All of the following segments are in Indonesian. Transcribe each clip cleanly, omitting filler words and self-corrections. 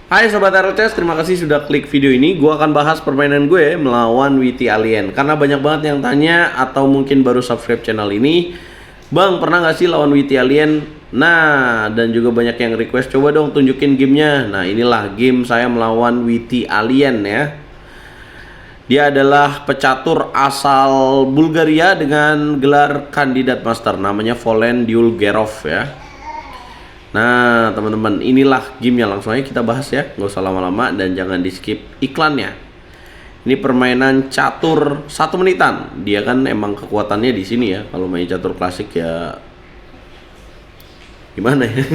Hai Sobat RLCS, terima kasih sudah klik video ini. Gue akan bahas permainan gue melawan Witty Alien. Karena banyak banget yang tanya atau mungkin baru subscribe channel ini, Bang, pernah gak sih lawan Witty Alien? Nah, dan juga banyak yang request, coba dong tunjukin gamenya. Nah, inilah game saya melawan Witty Alien ya. Dia adalah pecatur asal Bulgaria dengan gelar kandidat master, namanya Volen Dulgerov ya. Nah teman-teman, inilah gamenya, langsung aja kita bahas ya, nggak usah lama-lama dan jangan di skip iklannya. Ini permainan catur 1 menitan. Dia kan emang kekuatannya di sini ya. Kalau main catur klasik ya gimana ya?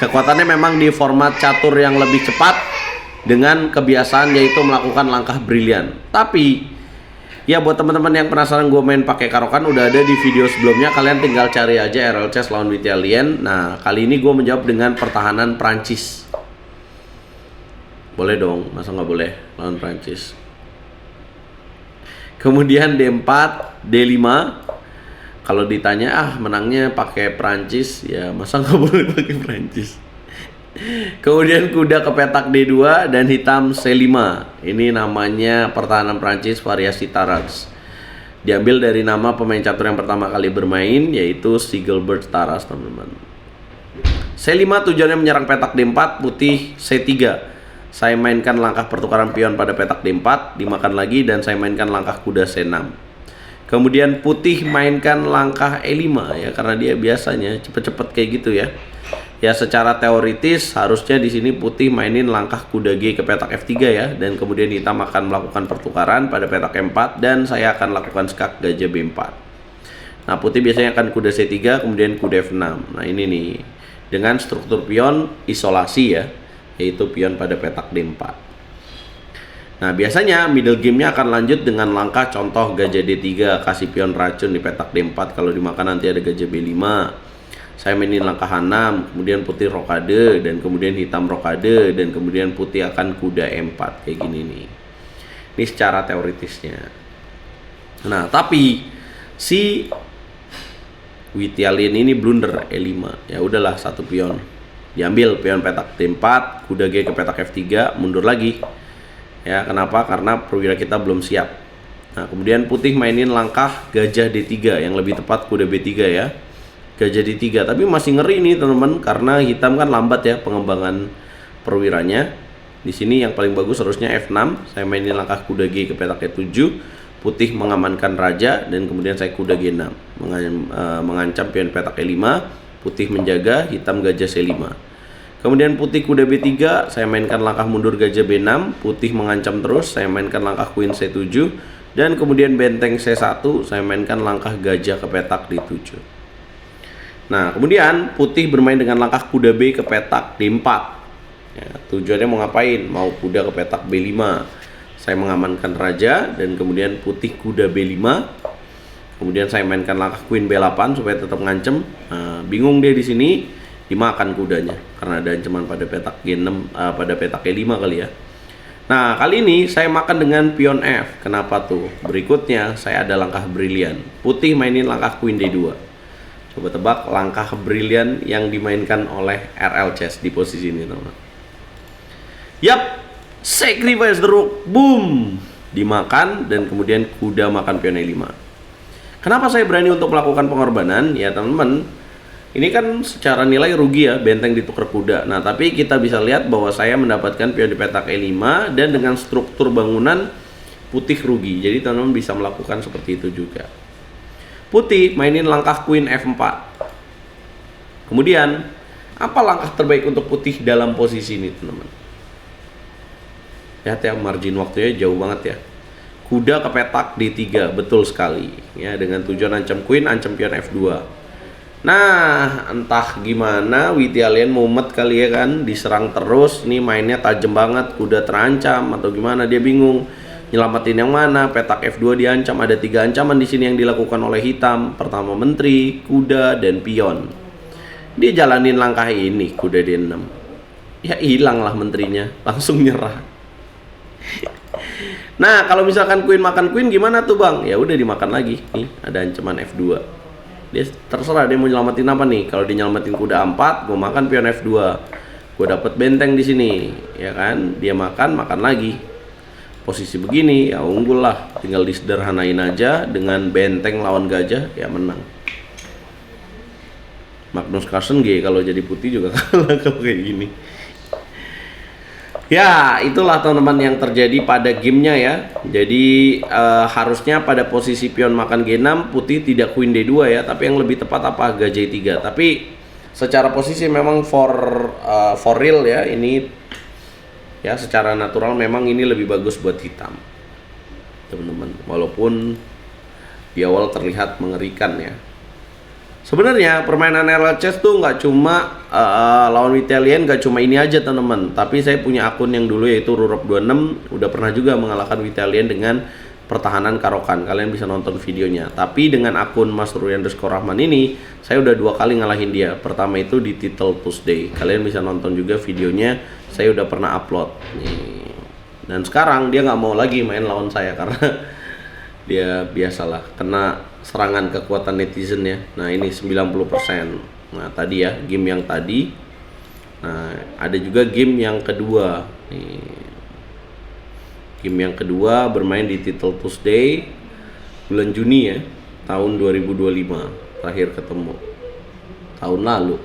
Kekuatannya memang di format catur yang lebih cepat dengan kebiasaan yaitu melakukan langkah brilian. Tapi ya buat teman-teman yang penasaran gue main pakai Karokan, udah ada di video sebelumnya, kalian tinggal cari aja RLCS lawan Witty Alien. Nah kali ini gue menjawab dengan pertahanan Prancis. Boleh dong, masa nggak boleh lawan Prancis. Kemudian D4, D5. Kalau ditanya menangnya pakai Prancis, ya masa nggak boleh pakai Prancis. Kemudian kuda ke petak D2 dan hitam C5. Ini namanya pertahanan Prancis variasi Taras. Diambil dari nama pemain catur yang pertama kali bermain, yaitu Sigelbert Taras, teman-teman. C5 tujuannya menyerang petak D4, putih C3. Saya mainkan langkah pertukaran pion pada petak D4, dimakan lagi, dan saya mainkan langkah kuda C6. Kemudian putih mainkan langkah E5 ya, karena dia biasanya cepet-cepet kayak gitu ya. Ya secara teoritis harusnya di sini putih mainin langkah kuda G ke petak F3 ya, dan kemudian hitam akan melakukan pertukaran pada petak E4 dan saya akan lakukan skak gajah B4. Nah putih biasanya akan kuda C3 kemudian kuda F6. Nah ini nih dengan struktur pion isolasi ya, yaitu pion pada petak D4. Nah biasanya middle gamenya akan lanjut dengan langkah contoh gajah D3, kasih pion racun di petak D4, kalau dimakan nanti ada gajah B5. Saya mainin langkah H6, kemudian putih rokade, dan kemudian hitam rokade, dan kemudian putih akan kuda E4 kayak gini nih. Ini secara teoritisnya. Nah tapi si Witty Alien ini blunder E5. Ya udahlah, satu pion diambil, pion petak D4, kuda G ke petak F3, mundur lagi. Ya kenapa? Karena perwira kita belum siap. Nah kemudian putih mainin langkah gajah D3, yang lebih tepat kuda B3 ya. Gajah D3, tapi masih ngeri nih teman-teman, karena hitam kan lambat ya pengembangan perwiranya. Di sini yang paling bagus harusnya F6. Saya mainin langkah kuda G ke petak E7, putih mengamankan raja, dan kemudian saya kuda G6 mengancam pion petak E5, putih menjaga, hitam gajah C5. Kemudian putih kuda B3, saya mainkan langkah mundur gajah B6, putih mengancam terus, saya mainkan langkah queen C7, dan kemudian benteng C1, saya mainkan langkah gajah ke petak D7. Nah kemudian putih bermain dengan langkah kuda B ke petak D4 ya, tujuannya mau ngapain? Mau kuda ke petak B5. Saya mengamankan raja, dan kemudian putih kuda B5. Kemudian saya mainkan langkah queen B8 supaya tetap ngancem. Nah, bingung dia di sini, dimakan kudanya karena ada ancaman pada petak G6, pada petak E5 kali ya. Nah kali ini saya makan dengan pion F. Kenapa tuh? Berikutnya saya ada langkah brilian. Putih mainin langkah queen D2. Coba tebak langkah brilian yang dimainkan oleh RLCS di posisi ini, teman-teman. Yap, sacrifice the rook, boom, dimakan, dan kemudian kuda makan pion E5. Kenapa saya berani untuk melakukan pengorbanan? Ya teman-teman, ini kan secara nilai rugi ya, benteng ditukar kuda. Nah tapi kita bisa lihat bahwa saya mendapatkan pion di petak E5, dan dengan struktur bangunan putih rugi. Jadi teman-teman bisa melakukan seperti itu juga. Putih mainin langkah queen F4. Kemudian apa langkah terbaik untuk putih dalam posisi ini, teman-teman? Lihat ya, margin waktunya jauh banget ya. Kuda ke petak D3, betul sekali ya, dengan tujuan ancam queen, ancam pion F2. Nah entah gimana Witty Alien mumet kali ya kan, diserang terus nih, mainnya tajam banget, kuda terancam atau gimana, dia bingung nyelamatin yang mana. Petak F2 diancam, ada 3 ancaman di sini yang dilakukan oleh hitam. Pertama menteri, kuda, dan pion. Dia jalanin langkah ini, kuda D6. Ya hilang lah menterinya, langsung nyerah. Nah kalau misalkan queen makan queen gimana tuh bang? Ya udah dimakan lagi. Nih ada ancaman F2. Dia terserah dia mau nyelamatin apa nih. Kalau dia nyelamatin kuda A4, gue makan pion F2. Gue dapet benteng di sini, ya kan? Dia makan lagi. Posisi begini ya unggul lah, tinggal disederhanain aja dengan benteng lawan gajah ya menang. Magnus Carlsen kalau jadi putih juga kalah kalau kayak gini. Ya, itulah teman-teman yang terjadi pada gamenya ya. Jadi harusnya pada posisi pion makan G6, putih tidak queen D2 ya. Tapi yang lebih tepat apa? Gajah E3. Tapi secara posisi memang for real ya. Ini ya secara natural memang ini lebih bagus buat hitam, teman-teman. Walaupun di awal terlihat mengerikan ya. Sebenarnya permainan RL Chess tuh nggak cuma lawan Italian, nggak cuma ini aja teman-teman. Tapi saya punya akun yang dulu yaitu Rurop26, udah pernah juga mengalahkan Italian dengan pertahanan Karokan. Kalian bisa nonton videonya. Tapi dengan akun Mas Ruri_Rahman ini, saya udah 2 kali ngalahin dia. Pertama itu di Title Tuesday. Kalian bisa nonton juga videonya. Saya udah pernah upload. Nih. Dan sekarang dia nggak mau lagi main lawan saya karena dia biasalah kena serangan kekuatan netizen ya. Nah ini 90%. Nah tadi ya game yang tadi. Nah ada juga game yang kedua nih. Game yang kedua bermain di Title Tuesday bulan Juni ya, tahun 2025. Terakhir ketemu tahun lalu.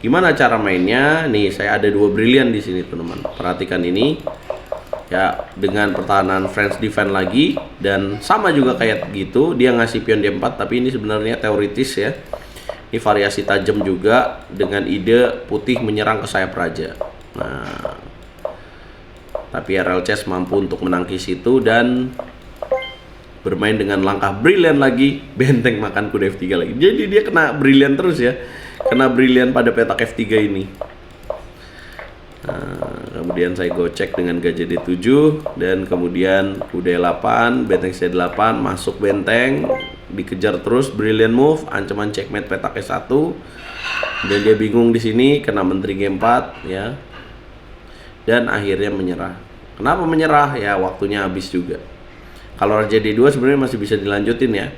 Gimana cara mainnya? Nih saya ada 2 brilian di sini teman-teman. Perhatikan ini. Ya, dengan pertahanan French defense lagi, dan sama juga kayak gitu, dia ngasih pion D4, tapi ini sebenarnya teoritis ya. Ini variasi tajam juga dengan ide putih menyerang ke sayap raja. Nah, tapi RL Chess mampu untuk menangkis itu dan bermain dengan langkah brilian lagi, benteng makan kuda F3 lagi. Jadi dia kena brilian terus ya. Kena brilian pada petak F3 ini. Nah, kemudian saya gocek dengan gajah D7 dan kemudian kuda E8, benteng C8, masuk benteng, dikejar terus, brilliant move, ancaman checkmate petak E1. Dan dia bingung di sini, kena menteri G4 ya. Dan akhirnya menyerah. Kenapa menyerah? Ya waktunya habis juga. Kalau raja D2 sebenarnya masih bisa dilanjutin ya.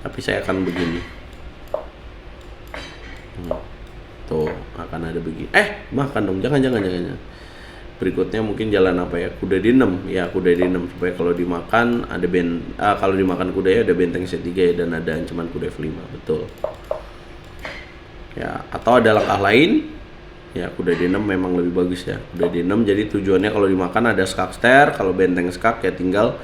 Tapi saya akan begini. Tuh akan ada begini. Makan dong, jangan. Berikutnya mungkin jalan apa ya? Kuda D6 ya, kuda D6 supaya kalau dimakan ada kalau dimakan kuda ya ada benteng C3 ya, dan ada ancaman kuda F5. Betul. Ya, atau ada langkah lain. Ya, kuda D6 memang lebih bagus ya. Kuda D6 jadi tujuannya kalau dimakan ada skakster, kalau benteng skak ya tinggal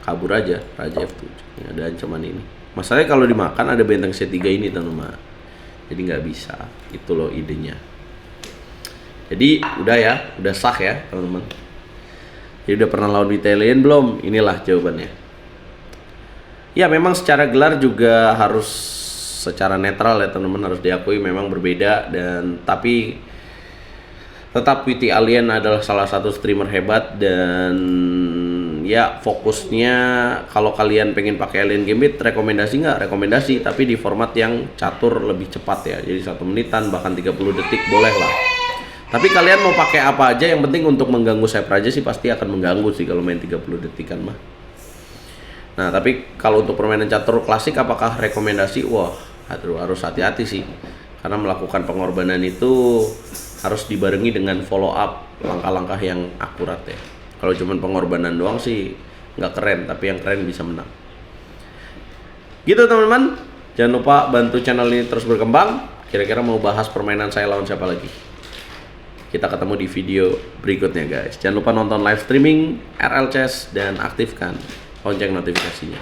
kabur aja, raja F7. Ya, ada ancaman ini. Masalahnya kalau dimakan ada benteng C3 ini teman-teman. Jadi nggak bisa, itu loh idenya. Jadi udah ya, udah sah ya teman-teman. Jadi udah pernah lawan Italian belum? Inilah jawabannya. Ya memang secara gelar juga harus secara netral ya teman-teman, harus diakui memang berbeda, dan tapi tetap Witty Alien adalah salah satu streamer hebat. Dan ya fokusnya kalau kalian pengen pakai Alien Gambit, rekomendasi nggak? Rekomendasi, tapi di format yang catur lebih cepat ya. Jadi 1 menitan bahkan 30 detik boleh lah. Tapi kalian mau pakai apa aja, yang penting untuk mengganggu sayap raja sih pasti akan mengganggu sih kalau main 30 detikan mah. Nah tapi kalau untuk permainan catur klasik apakah rekomendasi? Wah harus hati-hati sih, karena melakukan pengorbanan itu harus dibarengi dengan follow up langkah-langkah yang akurat ya. Kalau cuma pengorbanan doang sih nggak keren, tapi yang keren bisa menang. Gitu teman-teman, jangan lupa bantu channel ini terus berkembang. Kira-kira mau bahas permainan saya lawan siapa lagi? Kita ketemu di video berikutnya guys. Jangan lupa nonton live streaming RL Chess dan aktifkan lonceng notifikasinya.